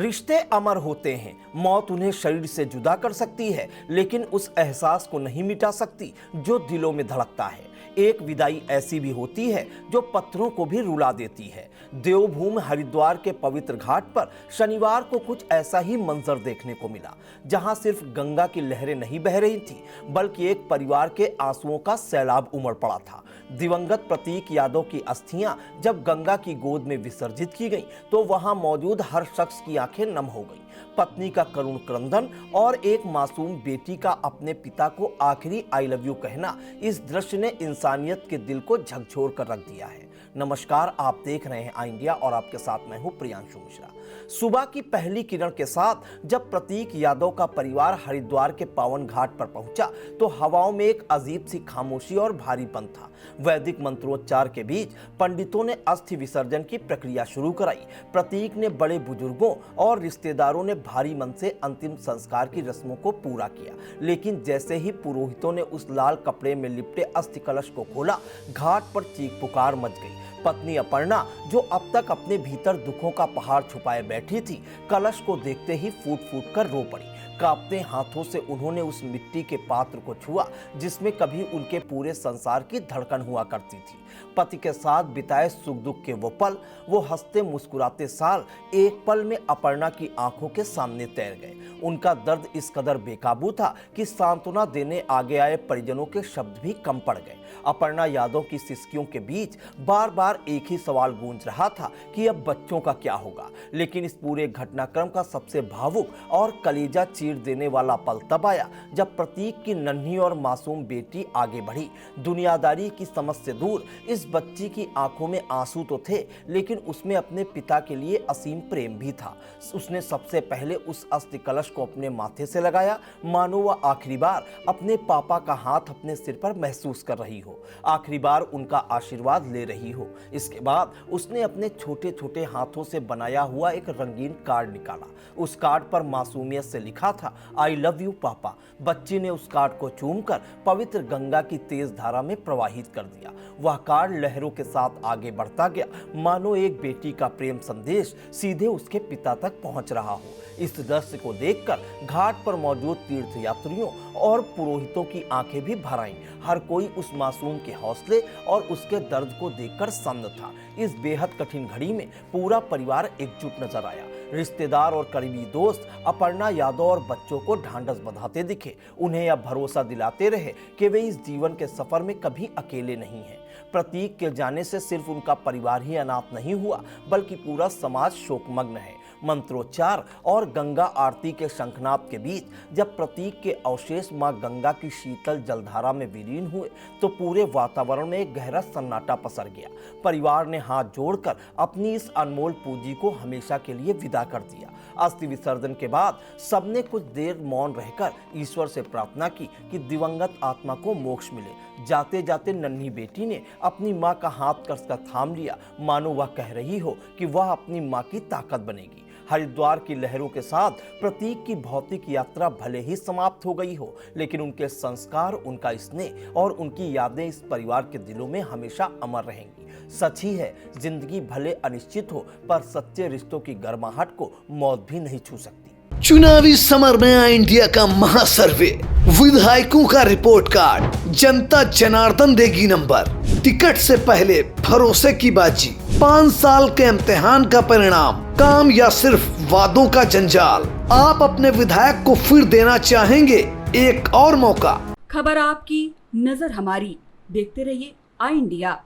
रिश्ते अमर होते हैं। मौत उन्हें शरीर से जुदा कर सकती है, लेकिन उस एहसास को नहीं मिटा सकती जो दिलों में धड़कता है। एक विदाई ऐसी भी होती है जो पत्थरों को भी रुला देती है। देवभूमि हरिद्वार के पवित्र घाट पर शनिवार को कुछ ऐसा ही मंजर देखने को मिला, जहां सिर्फ गंगा की लहरें नहीं बह रही थी, बल्कि एक परिवार के आंसुओं का सैलाब उमड़ पड़ा था। दिवंगत प्रतीक यादव की अस्थियां जब गंगा की गोद में विसर्जित की गईं, तो वहां मौजूद हर शख्स की आंखें नम हो गईं। पत्नी का करुण क्रंदन और एक मासूम बेटी का अपने पिता को आखिरी आई लव यू कहना, इस दृश्य ने इंसानियत के दिल को झकझोर कर रख दिया है। नमस्कार, आप देख रहे हैं आई इंडिया और आपके साथ मैं हूं प्रियांशु मिश्रा। सुबह की पहली किरण के साथ जब प्रतीक यादव का परिवार हरिद्वार के पावन घाट पर पहुंचा, तो हवाओं में एक अजीब सी खामोशी और भारीपन था। वैदिक मंत्रोच्चार के बीच पंडितों ने अस्थि विसर्जन की प्रक्रिया शुरू कराई। प्रतीक ने बड़े बुजुर्गों और रिश्तेदारों ने भारी मन से अंतिम संस्कार की रस्मों को पूरा किया, लेकिन जैसे ही पुरोहितों ने उस लाल कपड़े में लिपटे अस्थि कलश को खोला, घाट पर चीख पुकार मच गई। पत्नी अपर्णा, जो अब तक अपने भीतर दुखों का पहाड़ छुपाए बैठी थी, कलश को देखते ही फूट फूट कर रो पड़ी। कांपते हाथों से उन्होंने उस मिट्टी के पात्र को छुआ जिसमें कभी उनके पूरे संसार की धड़कन हुआ करती थी। पति के साथ बिताए सुख दुख के वो पल, वो हंसते मुस्कुराते साल, एक पल में अपर्णा की आंखों के सामने तैर गए। उनका दर्द इस कदर बेकाबू था कि सांत्वना देने आगे आए परिजनों के शब्द भी कम पड़ गए। अपर्णा यादव की सिसकियों के बीच बार बार एक ही सवाल गूंज रहा था कि अब बच्चों का क्या होगा। लेकिन इस पूरे घटनाक्रम का सबसे भावुक और कलेजा चीर देने वाला पल तब आया जब प्रतीक की नन्ही और मासूम बेटी आगे बढ़ी। दुनियादारी की समझ से दूर इस बच्ची की आंखों में आंसू तो थे, लेकिन उसमें अपने पिता के लिए असीम प्रेम भी था। उसने सबसे पहले उस अस्थि कलश को अपने माथे से लगाया, मानो वह आखिरी बार अपने पापा का हाथ अपने सिर पर महसूस कर रही हो, आखिरी बार उनका आशीर्वाद ले रही हो। इसके बाद उसने अपने छोटे छोटे हाथों से बनाया हुआ एक रंगीन कार्ड निकाला। उस कार्ड पर मासूमियत से लिखा था, आई लव यू पापा। बच्ची ने उस कार्ड को चूमकर पवित्र गंगा की तेज धारा में प्रवाहित कर दिया। वह कार्ड लहरों के साथ आगे बढ़ता गया, मानो एक बेटी का प्रेम संदेश सीधे उसके पिता तक पहुंच रहा हो। इस दृश्य को देखकर घाट पर मौजूद तीर्थ यात्रियों और पुरोहितों की आंखें भी भर आईं। हर कोई उस मासूम के हौसले और उसके दर्द को देखकर सन्न था। इस बेहद कठिन घड़ी में पूरा परिवार एकजुट नजर आया। रिश्तेदार और करीबी दोस्त अपर्णा यादव और बच्चों को ढांढस बंधाते दिखे, उन्हें यह भरोसा दिलाते रहे कि वे इस जीवन के सफर में कभी अकेले नहीं हैं। प्रतीक के जाने से सिर्फ उनका परिवार ही अनाथ नहीं हुआ, बल्कि पूरा समाज शोकमग्न है। मंत्रोच्चार और गंगा आरती के शंखनाद के बीच जब प्रतीक के अवशेष मां गंगा की शीतल जलधारा में विलीन हुए, तो पूरे वातावरण में एक गहरा सन्नाटा पसर गया। परिवार ने हाथ जोड़कर अपनी इस अनमोल पूंजी को हमेशा के लिए विदा कर दिया। अस्थि विसर्जन के बाद सबने कुछ देर मौन रहकर ईश्वर से प्रार्थना की कि दिवंगत आत्मा को मोक्ष मिले। जाते जाते नन्ही बेटी ने अपनी मां का हाथ कसकर थाम लिया, मानो वह कह रही हो कि वह अपनी मां की ताकत बनेगी। हरिद्वार की लहरों के साथ प्रतीक की भौतिक यात्रा भले ही समाप्त हो गई हो, लेकिन उनके संस्कार, उनका स्नेह और उनकी यादें इस परिवार के दिलों में हमेशा अमर रहेंगी। सच ही है, जिंदगी भले अनिश्चित हो, पर सच्चे रिश्तों की गर्माहट को मौत भी नहीं छू सकती। चुनावी समर में आई इंडिया का महासर्वे, विधायकों का रिपोर्ट कार्ड, जनता जनार्दन देगी नंबर, टिकट से पहले भरोसे की बाजी, 5 साल के इम्तिहान का परिणाम, काम या सिर्फ वादों का जंजाल। आप अपने विधायक को फिर देना चाहेंगे एक और मौका। खबर आपकी, नजर हमारी। देखते रहिए आई इंडिया।